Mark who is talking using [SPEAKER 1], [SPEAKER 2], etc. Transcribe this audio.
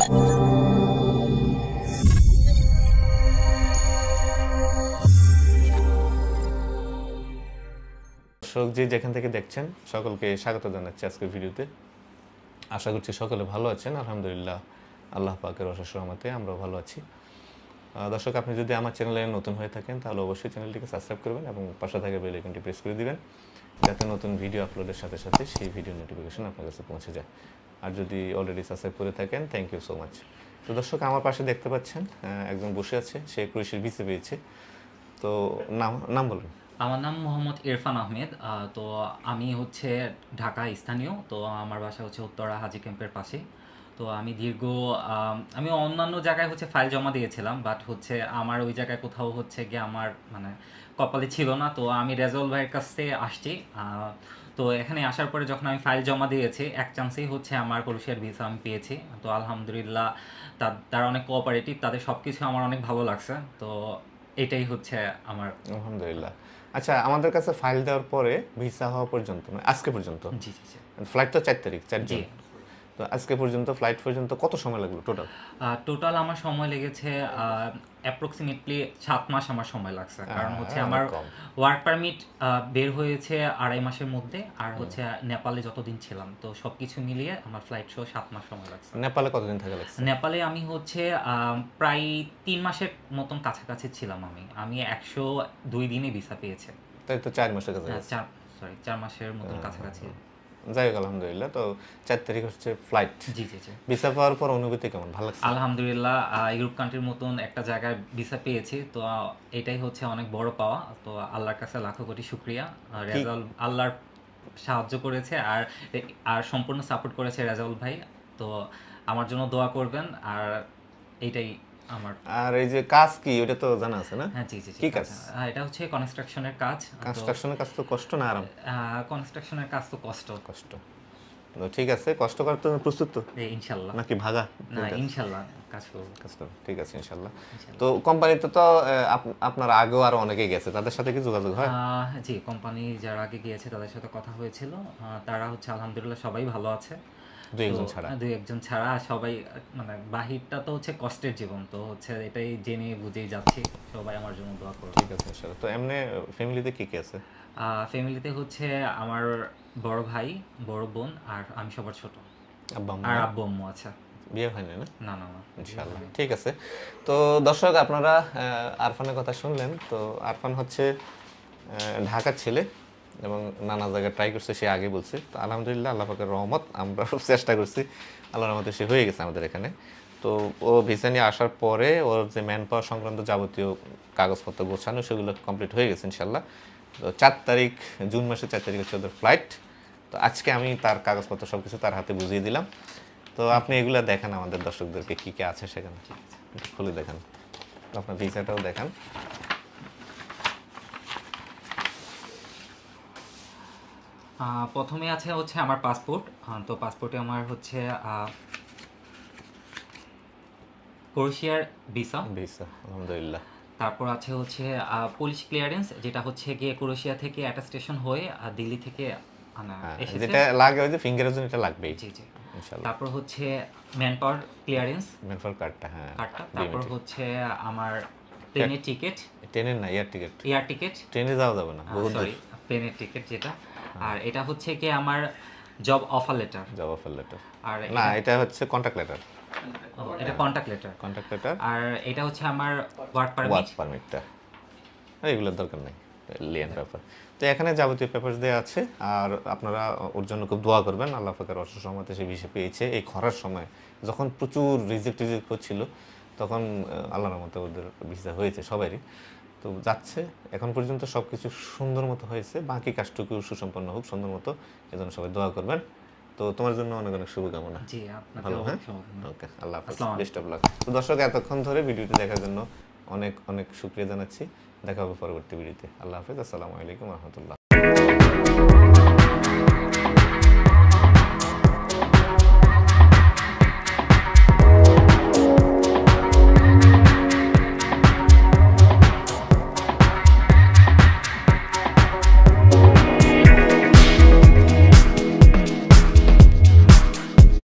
[SPEAKER 1] দর্শক যে যেখান থেকে দেখছেন সকলকে স্বাগত জানাচ্ছি আজকের ভিডিওতে। আশা করছি সকলে ভালো আছেন। আলহামদুলিল্লাহ, আল্লাহ পাকের অশেষ রহমতে আমরাও ভালো আছি। দর্শক, আপনি যদি আমার চ্যানেলে নতুন হয়ে থাকেন তাহলে অবশ্যই চ্যানেলটিকে সাবস্ক্রাইব করবেন এবং পাশে থাকা বেল আইকনটি প্রেস করে দিবেন, যাতে নতুন ভিডিও আপলোডের সাথে সাথে সেই ভিডিও নোটিফিকেশন আপনার কাছে পৌঁছে যায়। আর যদি অলরেডি সাবস্ক্রাইব করে থাকেন, থ্যাংক ইউ সো মাচ। তো দর্শক, আমার পাশে দেখতে পাচ্ছেন একজন বসে আছে, সে ক্রোয়েশিয়ার ভিসা পেয়েছে। তো নাম বলুন।
[SPEAKER 2] আমার নাম মোহাম্মদ ইরফান আহমেদ। তো আমি হচ্ছে ঢাকা স্থানীয়। তো আমার বাসা হচ্ছে উত্তরা হাজি ক্যাম্পের পাশে। তো আমি অন্যান্য জায়গায় হচ্ছে ফাইল জমা দিয়েছিলাম, বাট হচ্ছে আমার ওই জায়গায় কোথাও হচ্ছে গিয়ে আমার মানে কপালে ছিল না। তো আমি রেজাউল ভাইয়ের কাছে আসছি। তো এখানে আসার পরে যখন আমি ফাইল জমা দিয়েছি, এক চান্সেই হচ্ছে আমার ক্রোয়েশিয়ার ভিসা আমি পেয়েছি। তো আলহামদুলিল্লাহ, তারা অনেক কোঅপারেটিভ, তাদের সব কিছু আমার অনেক ভালো লাগছে। তো এটাই হচ্ছে আমার।
[SPEAKER 1] আলহামদুলিল্লাহ। আচ্ছা, আমাদের কাছে ফাইল দেওয়ার পরে ভিসা হওয়া পর্যন্ত, মানে আজকে পর্যন্ত,
[SPEAKER 2] জি জি জি
[SPEAKER 1] ফ্লাইট তো 4 তারিখ, 4
[SPEAKER 2] জি
[SPEAKER 1] জুন। তো আজকে পর্যন্ত ফ্লাইট পর্যন্ত কত সময় লাগলো টোটাল?
[SPEAKER 2] টোটাল আমার সময় লেগেছে অ্যাপ্রক্সিমেটলি 7 মাস আমার সময় লাগছে। কারণ হচ্ছে আমার ওয়ার্ক পারমিট বের হয়েছে 2.5 মাসের মধ্যে, আর হচ্ছে নেপালে যতদিন ছিলাম, তো সব কিছু মিলিয়ে আমার ফ্লাইট সহ 7 মাস সময় লাগছে।
[SPEAKER 1] নেপালে কতদিন থাকা লাগছে?
[SPEAKER 2] নেপালে আমি হচ্ছে প্রায় 3 মাসের মতন কাছাকাছি ছিলাম। আমি 102 দিনে ভিসা পেয়েছি।
[SPEAKER 1] তাই তো 4 মাসের কাছাকাছি।
[SPEAKER 2] 4 মাসের মতন কাছাকাছি।
[SPEAKER 1] যাই হোক, আলহামদুলিল্লাহ। তো 4 তারিখ হচ্ছে ফ্লাইট।
[SPEAKER 2] জি জি জি
[SPEAKER 1] ভিসা পাওয়ার পর অনুভূতি কেমন? ভালো লাগছে?
[SPEAKER 2] আলহামদুলিল্লাহ, ইউরোপ কান্ট্রির মতন একটা জায়গায় ভিসা পেয়েছি, তো এটাই হচ্ছে অনেক বড় পাওয়া। তো আল্লাহর কাছে লাখো কোটি শুকরিয়া। রেজাউল আল্লাহর সাহায্য করেছে, আর আর সম্পূর্ণ সাপোর্ট করেছে রেজাউল ভাই। তো আমার জন্য দোয়া করবেন, আর এইটাই আমার।
[SPEAKER 1] আর এই যে কাজ কি, ওটা তো জানা আছে না?
[SPEAKER 2] হ্যাঁ জি জি
[SPEAKER 1] কি কাজ?
[SPEAKER 2] এটা হচ্ছে কনস্ট্রাকশনের কাজ।
[SPEAKER 1] কনস্ট্রাকশনের কাজ তো কষ্ট না আরাম?
[SPEAKER 2] কনস্ট্রাকশনের কাজ তো কষ্ট।
[SPEAKER 1] তো ঠিক আছে, কষ্ট করতে প্রস্তুত তো
[SPEAKER 2] ইনশাল্লাহ।
[SPEAKER 1] নাকি ভাগা?
[SPEAKER 2] না, ইনশাল্লাহ কাজ করব।
[SPEAKER 1] ঠিক আছে, ইনশাল্লাহ। তো কোম্পানিতে তো আপনার আগেও আরো অনেকে গেছে, তাদের সাথে কি যোগাযোগ হয়?
[SPEAKER 2] জি, কোম্পানি যারা আগে গিয়েছে তাদের সাথে কথা হয়েছিল। তারা হচ্ছে আলহামদুলিল্লাহ সবাই ভালো আছে, দুই একজন ছাড়া সবাই। মানে বাহিরটা তো হচ্ছে কষ্টের জীবন, তো হচ্ছে এটাই জেনে বুঝেই যাচ্ছি। সবাই আমার জন্য দোয়া করবে।
[SPEAKER 1] ঠিক আছে ইনশাআল্লাহ। তো এমনি ফ্যামিলিতে কি কি আছে?
[SPEAKER 2] ফ্যামিলিতে হচ্ছে আমার বড় ভাই, বড় বোন, আর আমি সবার ছোট। আর আব্বু আম্মু আছে।
[SPEAKER 1] বিয়ে হয়নি না?
[SPEAKER 2] না না না,
[SPEAKER 1] ইনশাআল্লাহ। ঠিক আছে। তো দর্শক, আপনারা আরফানের কথা শুনলেন। তো আরফান হচ্ছে ঢাকার ছেলে এবং নানা জায়গায় ট্রাই করছে, সে আগে বলছে। তো আলহামদুলিল্লাহ, আল্লাহ পাকের রহমত, আমরা চেষ্টা করছি, আল্লাহর রহমতে সে হয়ে গেছে আমাদের এখানে। তো ও ভিসা নিয়ে আসার পরে ওর যে ম্যান পাওয়ার সংক্রান্ত যাবতীয় কাগজপত্র গোছানো, সেগুলো কমপ্লিট হয়ে গেছে ইনশাল্লাহ। তো 4 তারিখ, জুন মাসের 4 তারিখ হচ্ছে ওদের ফ্লাইট। তো আজকে আমি তার কাগজপত্র সব কিছু তার হাতে বুঝিয়ে দিলাম। তো আপনি এগুলো দেখান আমাদের দর্শকদেরকে, কী কী আছে সেখানে খুলে দেখান, আপনার ভিসাটাও দেখান।
[SPEAKER 2] প্রথমে আছে হচ্ছে আমার পাসপোর্ট। তো পাসপোর্টে আমার হচ্ছে ক্রোয়েশিয়ার ভিসা।
[SPEAKER 1] আলহামদুলিল্লাহ।
[SPEAKER 2] তারপর আছে হচ্ছে পুলিশ ক্লিয়ারেন্স, যেটা হচ্ছে গিয়ে ক্রোয়েশিয়া থেকে অ্যাটাস্টেশন হয়ে দিল্লি থেকে এসেছে।
[SPEAKER 1] যেটা লাগে ওই যে ফিঙ্গারের জন্য এটা লাগবে।
[SPEAKER 2] জি জি ইনশাআল্লাহ। তারপর হচ্ছে man power clearance,
[SPEAKER 1] man power কার্ডটা। হ্যাঁ,
[SPEAKER 2] কার্ডটা। তারপর হচ্ছে আমার প্লেনের টিকিট।
[SPEAKER 1] ট্রেনের না, এয়ার টিকিট। ট্রেনে যাওয়া যাবে না,
[SPEAKER 2] সরি, প্লেনের টিকিট যেটা। আর এটা হচ্ছে কি আমার জব অফার লেটার। আর
[SPEAKER 1] না, এটা হচ্ছে কন্ট্রাক্ট লেটার।
[SPEAKER 2] এটা কন্ট্রাক্ট লেটার। আর এটা হচ্ছে আমার ওয়ার্ক পারমিটটা।
[SPEAKER 1] এগুলোর দরকার নেই, লিয়ান পেপার। তো এখানে যাবতীয় পেপারস দেওয়া আছে। আর আপনারা ওর জন্য খুব দোয়া করবেন, আল্লাহ পাকের অশেষ রহমতে সে ভিসা পেয়েছে। এই খরার সময় যখন প্রচুর রিজেক্ট হচ্ছিল, তখন আল্লাহর রহমতে ওদের ভিসা হয়েছে সবারই। তো যাচ্ছে, এখন পর্যন্ত সব কিছু সুন্দর মতো হয়েছে, বাকি কাজটুকু সুসম্পন্ন হোক সুন্দর মতো, এজন্য সবাই দোয়া করবেন। তো তোমার জন্য অনেক অনেক শুভকামনা।
[SPEAKER 2] জি,
[SPEAKER 1] ভালো। হ্যাঁ, ওকে, আল্লাহ হাফেজ, বেস্ট অফ লাক। তো দর্শক, এতক্ষণ ধরে ভিডিওটি দেখার জন্য অনেক অনেক শুকরিয়া জানাচ্ছি। দেখা হবে পরবর্তী ভিডিওতে। আল্লাহ হাফেজ, আসসালামু আলাইকুম রহমতুল্লাহ।